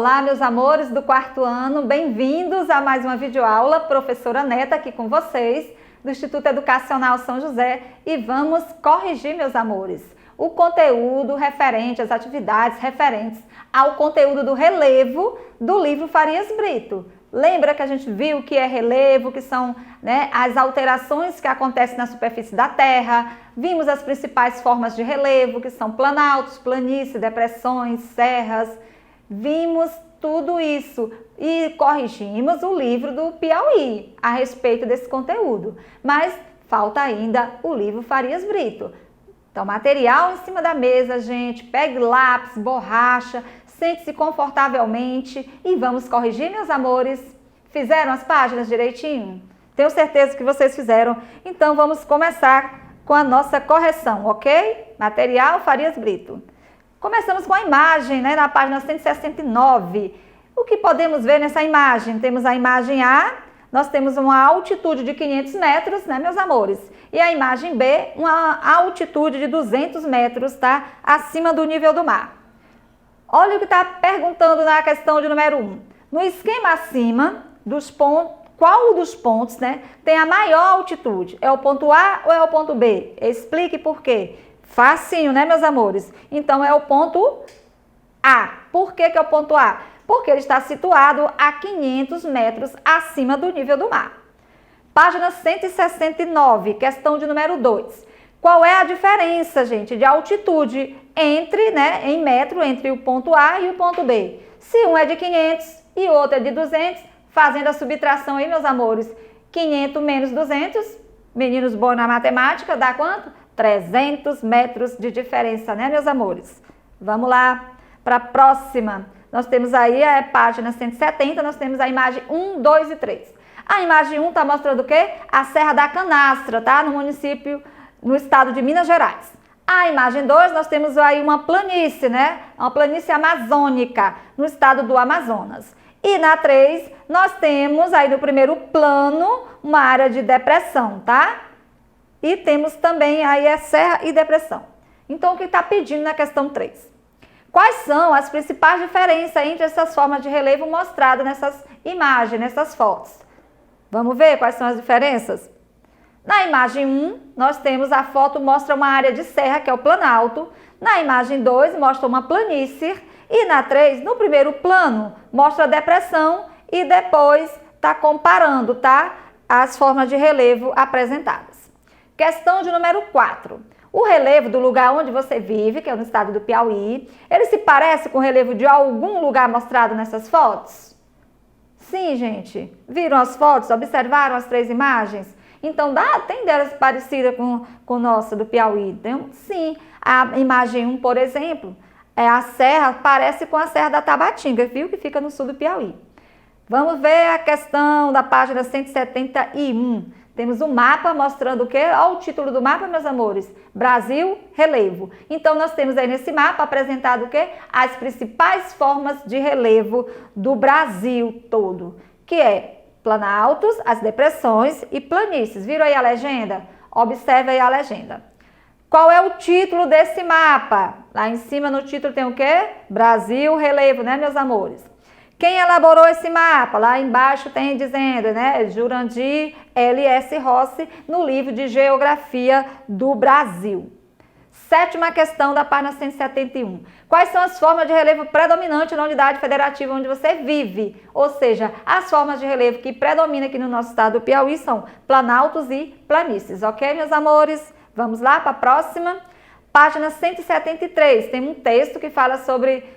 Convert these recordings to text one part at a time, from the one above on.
Olá, meus amores do quarto ano, bem-vindos a mais uma videoaula. Professora Neta aqui com vocês, do Instituto Educacional São José, e vamos corrigir, meus amores, o conteúdo referente às atividades referentes ao conteúdo do relevo do livro Farias Brito. Lembra que a gente viu que é relevo, que são, as alterações que acontecem na superfície da Terra. Vimos as principais formas de relevo, que são planaltos, planícies, depressões, serras. Vimos tudo isso e corrigimos o livro do Piauí a respeito desse conteúdo. Mas falta ainda o livro Farias Brito. Então, material em cima da mesa, gente. Pegue lápis, borracha, sente-se confortavelmente e vamos corrigir, meus amores. Fizeram as páginas direitinho? Tenho certeza que vocês fizeram. Então, vamos começar com a nossa correção, ok? Material Farias Brito. Começamos com a imagem, na página 169. O que podemos ver nessa imagem? Temos a imagem A, nós temos uma altitude de 500 metros, meus amores? E a imagem B, uma altitude de 200 metros, tá? Acima do nível do mar. Olha o que está perguntando na questão de número 1. No esquema acima dos pontos, qual dos pontos, tem a maior altitude? É o ponto A ou é o ponto B? Explique por quê. Facinho, meus amores? Então, é o ponto A. Por que é o ponto A? Porque ele está situado a 500 metros acima do nível do mar. Página 169, questão de número 2. Qual é a diferença, gente, de altitude entre, em metro, entre o ponto A e o ponto B? Se um é de 500 e o outro é de 200, fazendo a subtração aí, meus amores, 500 menos 200, meninos bons na matemática, dá quanto? 300 metros de diferença, meus amores? Vamos lá para a próxima. Nós temos aí a página 170, nós temos a imagem 1, 2 e 3. A imagem 1 está mostrando o quê? A Serra da Canastra, tá? No município, no estado de Minas Gerais. A imagem 2, nós temos aí uma planície, Uma planície amazônica, no estado do Amazonas. E na 3, nós temos aí no primeiro plano uma área de depressão, tá? E temos também aí a serra e depressão. Então, o que está pedindo na questão 3? Quais são as principais diferenças entre essas formas de relevo mostradas nessas imagens, nessas fotos? Vamos ver quais são as diferenças? Na imagem 1, nós temos a foto mostra uma área de serra, que é o planalto. Na imagem 2, mostra uma planície. E na 3, no primeiro plano, mostra a depressão e depois está comparando, as formas de relevo apresentadas. Questão de número 4. O relevo do lugar onde você vive, que é no estado do Piauí, ele se parece com o relevo de algum lugar mostrado nessas fotos? Sim, gente. Viram as fotos? Observaram as 3 imagens? Então, tem delas parecida com nossa do Piauí? Então, sim. A imagem 1, por exemplo, a serra parece com a Serra da Tabatinga, viu? Que fica no sul do Piauí. Vamos ver a questão da página 171. Temos um mapa mostrando o quê? Olha o título do mapa, meus amores. Brasil, relevo. Então, nós temos aí nesse mapa apresentado o quê? As principais formas de relevo do Brasil todo, que é planaltos, as depressões e planícies. Viram aí a legenda? Observe aí a legenda. Qual é o título desse mapa? Lá em cima no título tem o quê? Brasil, relevo, meus amores? Quem elaborou esse mapa? Lá embaixo tem dizendo, Jurandir L.S. Rossi, no livro de Geografia do Brasil. 7ª questão da página 171. Quais são as formas de relevo predominantes na unidade federativa onde você vive? Ou seja, as formas de relevo que predominam aqui no nosso estado do Piauí são planaltos e planícies, ok, meus amores? Vamos lá para a próxima. Página 173, tem um texto que fala sobre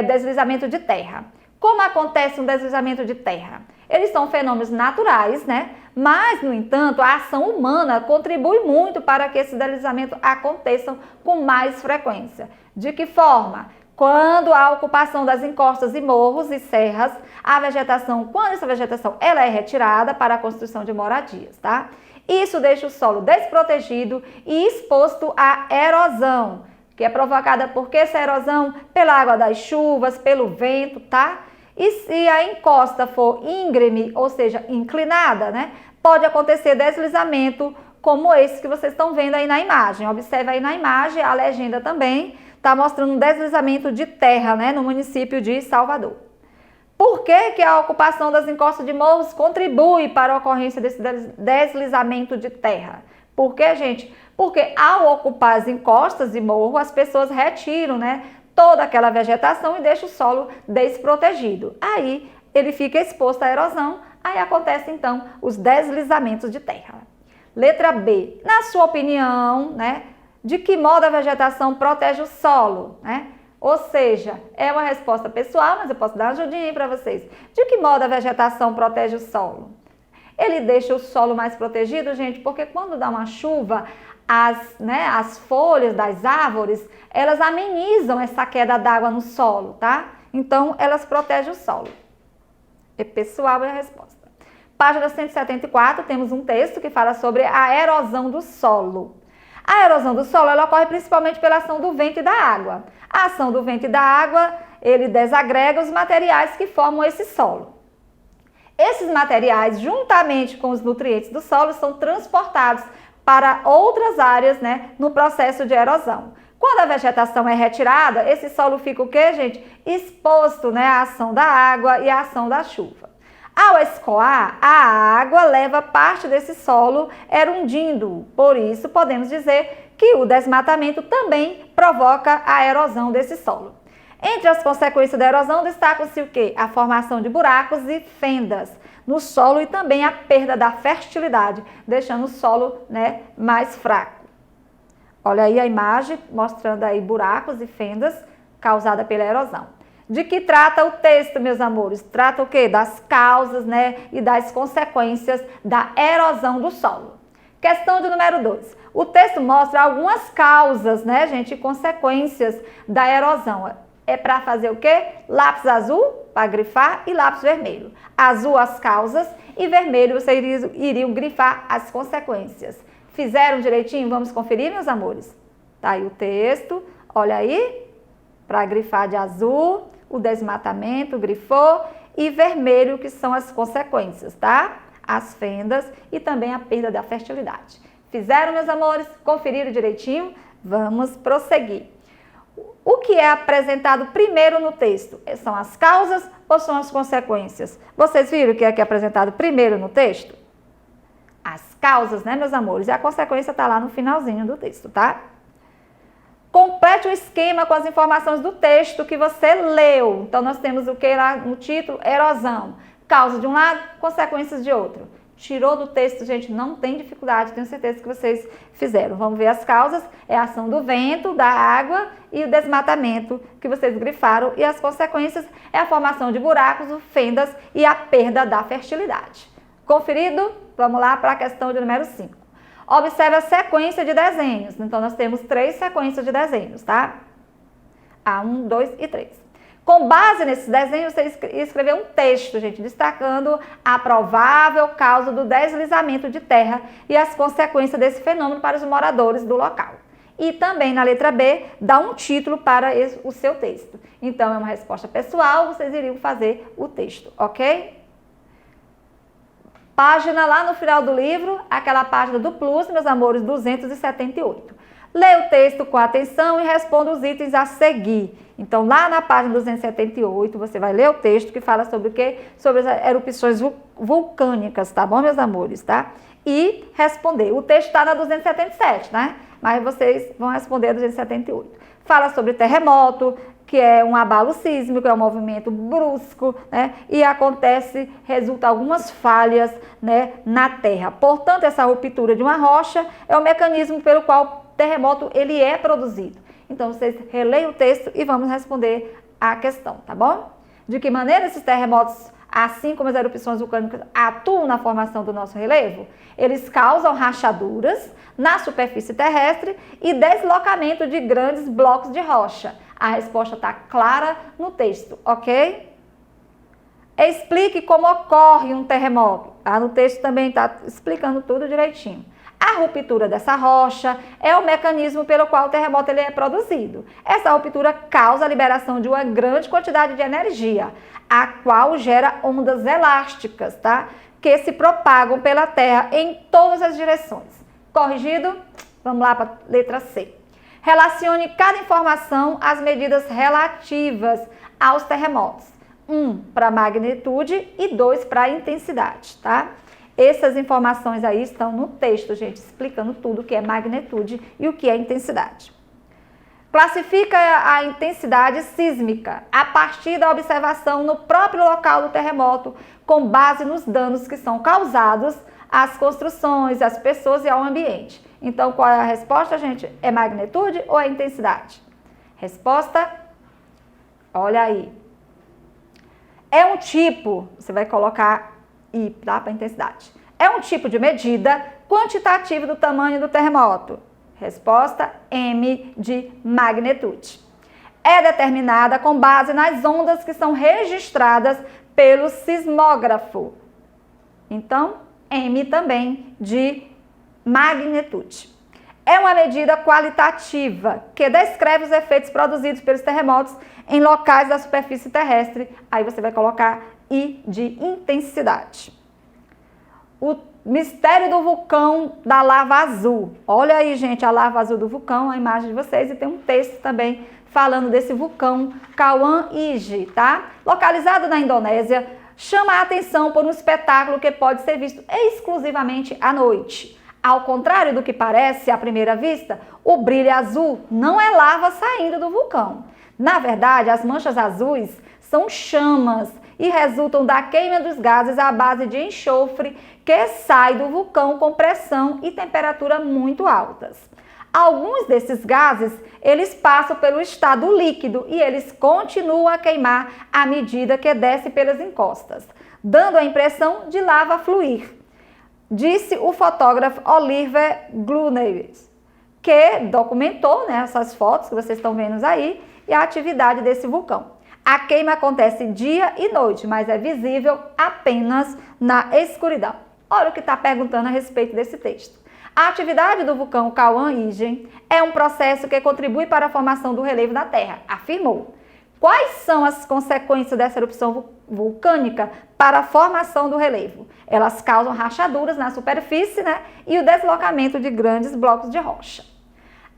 deslizamento de terra. Como acontece um deslizamento de terra? Eles são fenômenos naturais, Mas, no entanto, a ação humana contribui muito para que esses deslizamentos aconteçam com mais frequência. De que forma? Quando há ocupação das encostas e morros e serras, a vegetação, quando essa vegetação ela é retirada para a construção de moradias, tá? Isso deixa o solo desprotegido e exposto à erosão, que é provocada por que essa erosão? Pela água das chuvas, pelo vento, tá? E se a encosta for íngreme, ou seja, inclinada, pode acontecer deslizamento como esse que vocês estão vendo aí na imagem. Observe aí na imagem, a legenda também está mostrando um deslizamento de terra, no município de Salvador. Por que a ocupação das encostas de morros contribui para a ocorrência desse deslizamento de terra? Por quê, gente? Porque ao ocupar as encostas de morro, as pessoas retiram, né, toda aquela vegetação e deixam o solo desprotegido. Aí ele fica exposto à erosão, aí acontece então os deslizamentos de terra. Letra B. Na sua opinião, né, de que modo a vegetação protege o solo, né? Ou seja, é uma resposta pessoal, mas eu posso dar uma ajudinha aí para vocês. De que modo a vegetação protege o solo? Ele deixa o solo mais protegido, gente, porque quando dá uma chuva, as folhas das árvores, elas amenizam essa queda d'água no solo, tá? Então, elas protegem o solo. É pessoal é a resposta. Página 174, temos um texto que fala sobre a erosão do solo. A erosão do solo ela ocorre principalmente pela ação do vento e da água. A ação do vento e da água, ele desagrega os materiais que formam esse solo. Esses materiais, juntamente com os nutrientes do solo, são transportados para outras áreas, né, no processo de erosão. Quando a vegetação é retirada, esse solo fica o quê, gente? Exposto, né, à ação da água e à ação da chuva. Ao escoar, a água leva parte desse solo erundindo. Por isso, podemos dizer que o desmatamento também provoca a erosão desse solo. Entre as consequências da erosão, destacam-se o quê? A formação de buracos e fendas no solo e também a perda da fertilidade, deixando o solo, né, mais fraco. Olha aí a imagem mostrando aí buracos e fendas causadas pela erosão. De que trata o texto, meus amores? Trata o quê? Das causas, né, e das consequências da erosão do solo. Questão de número 2. O texto mostra algumas causas, né, gente, e consequências da erosão. É para fazer o quê? Lápis azul para grifar e lápis vermelho. Azul as causas e vermelho vocês iriam grifar as consequências. Fizeram direitinho? Vamos conferir, meus amores? Tá aí o texto, olha aí, para grifar de azul, o desmatamento, grifou, e vermelho, que são as consequências, tá? As fendas e também a perda da fertilidade. Fizeram, meus amores? Conferiram direitinho? Vamos prosseguir. O que é apresentado primeiro no texto? São as causas ou são as consequências? Vocês viram o que é apresentado primeiro no texto? As causas, né, meus amores? E a consequência está lá no finalzinho do texto, tá? Complete o esquema com as informações do texto que você leu. Então, nós temos o que lá no título? Erosão. Causa de um lado, consequências de outro. Tirou do texto, gente, não tem dificuldade, tenho certeza que vocês fizeram. Vamos ver as causas, é a ação do vento, da água e o desmatamento que vocês grifaram. E as consequências é a formação de buracos, fendas e a perda da fertilidade. Conferido? Vamos lá para a questão de número 5. Observe a sequência de desenhos. Então, nós temos 3 sequências de desenhos, tá? A1, 2 e 3. Com base nesses desenhos, você escreveu um texto, gente, destacando a provável causa do deslizamento de terra e as consequências desse fenômeno para os moradores do local. E também, na letra B, dá um título para o seu texto. Então, é uma resposta pessoal, vocês iriam fazer o texto, ok? Página lá no final do livro, aquela página do plus, meus amores, 278. Leia o texto com atenção e responda os itens a seguir. Então, lá na página 278, você vai ler o texto que fala sobre o quê? Sobre as erupções vulcânicas, tá bom, meus amores, tá? E responder. O texto está na 277, né? Mas vocês vão responder a 278. Fala sobre terremoto, que é um abalo sísmico, é um movimento brusco, né? E resulta algumas falhas, né, na terra. Portanto, essa ruptura de uma rocha é o mecanismo pelo qual o terremoto ele é produzido. Então, vocês releiam o texto e vamos responder a questão, tá bom? De que maneira esses terremotos, assim como as erupções vulcânicas, atuam na formação do nosso relevo? Eles causam rachaduras na superfície terrestre e deslocamento de grandes blocos de rocha. A resposta está clara no texto, ok? Explique como ocorre um terremoto. No texto também está explicando tudo direitinho. A ruptura dessa rocha é o mecanismo pelo qual o terremoto ele é produzido. Essa ruptura causa a liberação de uma grande quantidade de energia, a qual gera ondas elásticas, tá? Que se propagam pela Terra em todas as direções. Corrigido? Vamos lá para a letra C. Relacione cada informação às medidas relativas aos terremotos. 1 para magnitude e 2 para intensidade, tá? Essas informações aí estão no texto, gente, explicando tudo o que é magnitude e o que é intensidade. Classifica a intensidade sísmica a partir da observação no próprio local do terremoto, com base nos danos que são causados às construções, às pessoas e ao ambiente. Então, qual é a resposta, gente? É magnitude ou é intensidade? Resposta, olha aí. É um tipo, você vai colocar I, tá? Para intensidade. É um tipo de medida quantitativa do tamanho do terremoto. Resposta, M de magnitude. É determinada com base nas ondas que são registradas pelo sismógrafo. Então, M também de magnitude. É uma medida qualitativa que descreve os efeitos produzidos pelos terremotos em locais da superfície terrestre. Aí você vai colocar I de intensidade. O mistério do vulcão da lava azul. Olha aí, gente, a lava azul do vulcão, a imagem de vocês, e tem um texto também falando desse vulcão Kawan Iji, tá? Localizado na Indonésia, chama a atenção por um espetáculo que pode ser visto exclusivamente à noite. Ao contrário do que parece à primeira vista, o brilho azul não é lava saindo do vulcão. Na verdade, as manchas azuis são chamas e resultam da queima dos gases à base de enxofre que sai do vulcão com pressão e temperatura muito altas. Alguns desses gases, eles passam pelo estado líquido e eles continuam a queimar à medida que desce pelas encostas, dando a impressão de lava fluir, disse o fotógrafo Oliver Glunevis, que documentou, né, essas fotos que vocês estão vendo aí e a atividade desse vulcão. A queima acontece dia e noite, mas é visível apenas na escuridão. Olha o que está perguntando a respeito desse texto. A atividade do vulcão Kawan Iji é um processo que contribui para a formação do relevo da Terra, afirmou. Quais são as consequências dessa erupção vulcânica para a formação do relevo? Elas causam rachaduras na superfície, né, e o deslocamento de grandes blocos de rocha.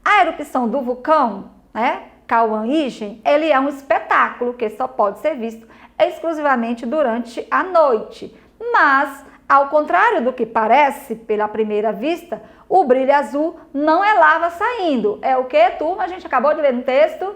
A erupção do vulcão, né, Kawan Iji, ele é um espetáculo que só pode ser visto exclusivamente durante a noite, mas ao contrário do que parece pela primeira vista, o brilho azul não é lava saindo. É o que, turma? A gente acabou de ler no texto.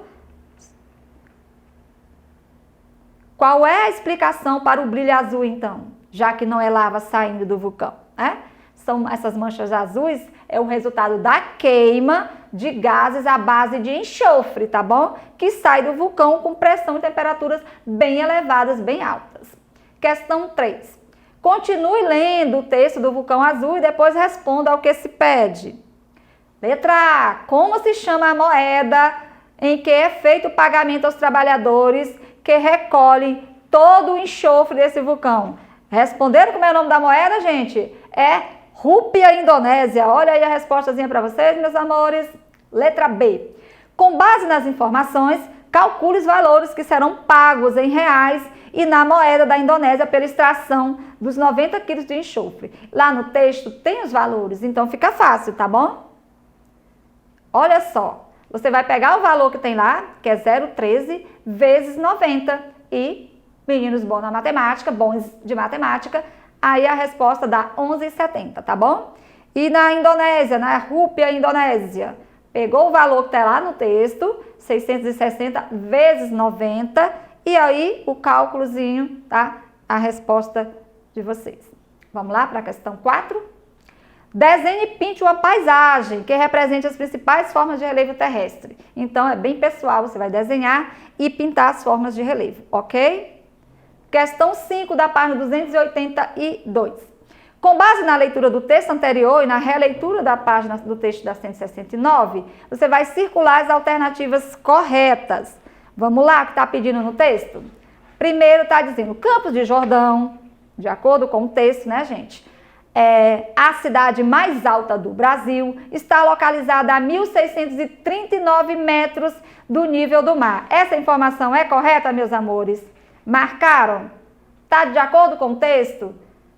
Qual é a explicação para o brilho azul, então? Já que não é lava saindo do vulcão, né? São essas manchas azuis, é o resultado da queima de gases à base de enxofre, tá bom? Que sai do vulcão com pressão e temperaturas bem elevadas, bem altas. Questão 3. Continue lendo o texto do vulcão azul e depois responda ao que se pede. Letra A. Como se chama a moeda em que é feito o pagamento aos trabalhadores que recolhem todo o enxofre desse vulcão? Responderam como é o nome da moeda, gente? É rúpia indonésia. Olha aí a respostazinha para vocês, meus amores. Letra B. Com base nas informações, calcule os valores que serão pagos em reais e na moeda da Indonésia pela extração dos 90 quilos de enxofre. Lá no texto tem os valores, então fica fácil, tá bom? Olha só, você vai pegar o valor que tem lá, que é 0,13 vezes 90. E, meninos bons na matemática, bons de matemática, aí a resposta dá 11,70, tá bom? E na Indonésia, na rúpia indonésia, pegou o valor que está lá no texto, 660 vezes 90, e aí o cálculozinho, tá? A resposta de vocês. Vamos lá para a questão 4? Desenhe e pinte uma paisagem que represente as principais formas de relevo terrestre. Então, é bem pessoal, você vai desenhar e pintar as formas de relevo, ok? Questão 5 da página 282. Com base na leitura do texto anterior e na releitura da página do texto da 169, você vai circular as alternativas corretas. Vamos lá, o que está pedindo no texto? Primeiro está dizendo Campos de Jordão, de acordo com o texto, né, gente? A cidade mais alta do Brasil está localizada a 1.639 metros do nível do mar. Essa informação é correta, meus amores? Marcaram? Está de acordo com o texto?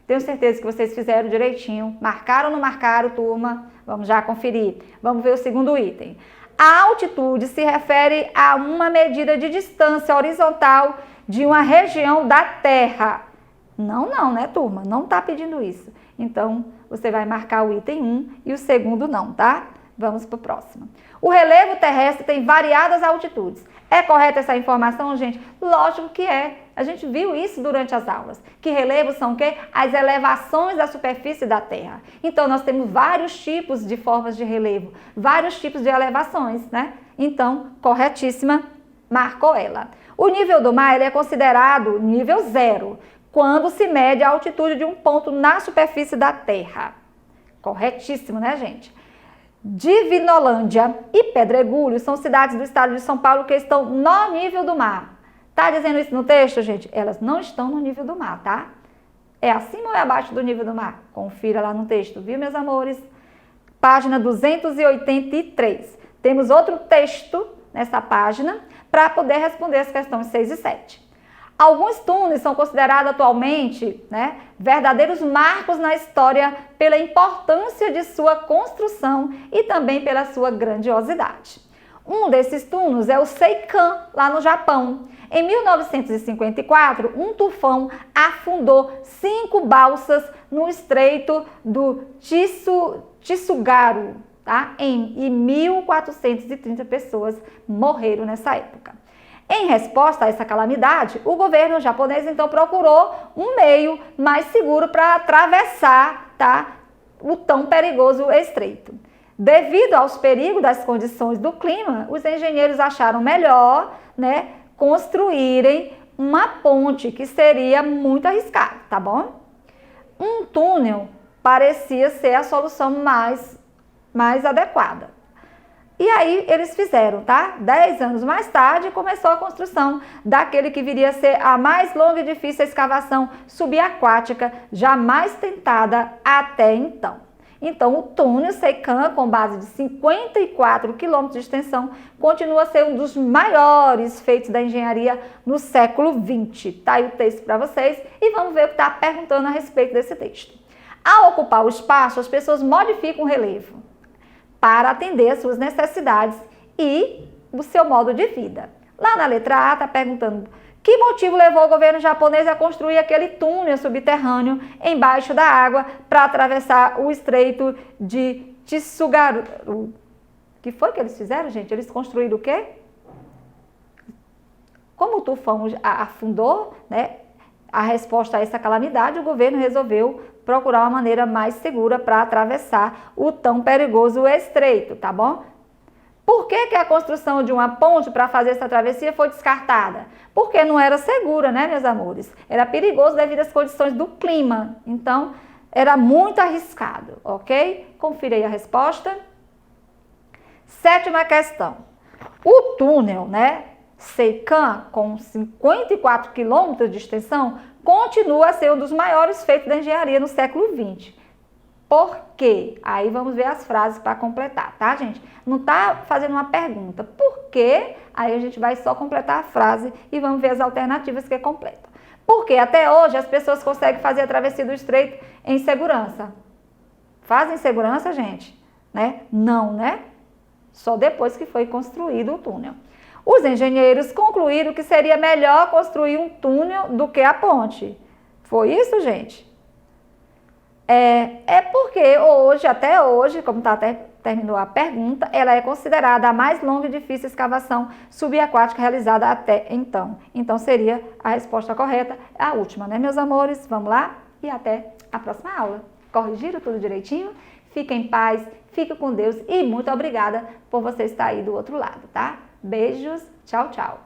Tenho certeza que vocês fizeram direitinho. Marcaram ou não marcaram, turma? Vamos já conferir. Vamos ver o segundo item. A altitude se refere a uma medida de distância horizontal de uma região da Terra. Não, né, turma? Não está pedindo isso. Então, você vai marcar o item 1 e o segundo não, tá? Vamos para o próximo. O relevo terrestre tem variadas altitudes. É correta essa informação, gente? Lógico que é. A gente viu isso durante as aulas. Que relevos são o quê? As elevações da superfície da Terra. Então, nós temos vários tipos de formas de relevo, vários tipos de elevações, né? Então, corretíssima, marcou ela. O nível do mar ele é considerado nível 0, quando se mede a altitude de um ponto na superfície da Terra. Corretíssimo, né, gente? Divinolândia e Pedregulho são cidades do estado de São Paulo que estão no nível do mar. Tá dizendo isso no texto, gente? Elas não estão no nível do mar, tá? É acima ou é abaixo do nível do mar? Confira lá no texto, viu, meus amores? Página 283. Temos outro texto nessa página para poder responder as questões 6 e 7. Alguns túneis são considerados atualmente, né, verdadeiros marcos na história pela importância de sua construção e também pela sua grandiosidade. Um desses túneis é o Seikan, lá no Japão. Em 1954, um tufão afundou 5 balsas no estreito do Tsugaru, tá? E 1.430 pessoas morreram nessa época. Em resposta a essa calamidade, o governo japonês então procurou um meio mais seguro para atravessar, tá, o tão perigoso estreito. Devido aos perigos das condições do clima, os engenheiros acharam melhor, né, construírem uma ponte, que seria muito arriscado, tá bom? Um túnel parecia ser a solução mais adequada. E aí eles fizeram, tá? 10 anos mais tarde começou a construção daquele que viria a ser a mais longa e difícil escavação subaquática jamais tentada até então. Então, o túnel Seikan, com base de 54 quilômetros de extensão, continua a ser um dos maiores feitos da engenharia no século XX. Tá aí o texto para vocês e vamos ver o que está perguntando a respeito desse texto. Ao ocupar o espaço, as pessoas modificam o relevo para atender às suas necessidades e o seu modo de vida. Lá na letra A está perguntando que motivo levou o governo japonês a construir aquele túnel subterrâneo embaixo da água para atravessar o estreito de Tsugaru. O que foi que eles fizeram, gente? Eles construíram o quê? Como o tufão afundou, né, a resposta a essa calamidade, o governo resolveu procurar uma maneira mais segura para atravessar o tão perigoso estreito, tá bom? Por que a construção de uma ponte para fazer essa travessia foi descartada? Porque não era segura, né, meus amores? Era perigoso devido às condições do clima. Então, era muito arriscado, ok? Confira aí a resposta. 7ª questão. O túnel, né, Seikan, com 54 quilômetros de extensão, continua a ser um dos maiores feitos da engenharia no século XX. Por quê? Aí vamos ver as frases para completar, tá, gente? Não tá fazendo uma pergunta. Por quê? Aí a gente vai só completar a frase e vamos ver as alternativas que completam. Porque até hoje as pessoas conseguem fazer a travessia do estreito em segurança. Fazem segurança, gente? Né? Não, né? Só depois que foi construído o túnel. Os engenheiros concluíram que seria melhor construir um túnel do que a ponte. Foi isso, gente? É porque hoje, até hoje, como terminou a pergunta, ela é considerada a mais longa e difícil escavação subaquática realizada até então. Então, seria a resposta correta, a última, né, meus amores? Vamos lá e até a próxima aula. Corrigiram tudo direitinho? Fiquem em paz, fiquem com Deus e muito obrigada por você estar aí do outro lado, tá? Beijos, tchau, tchau.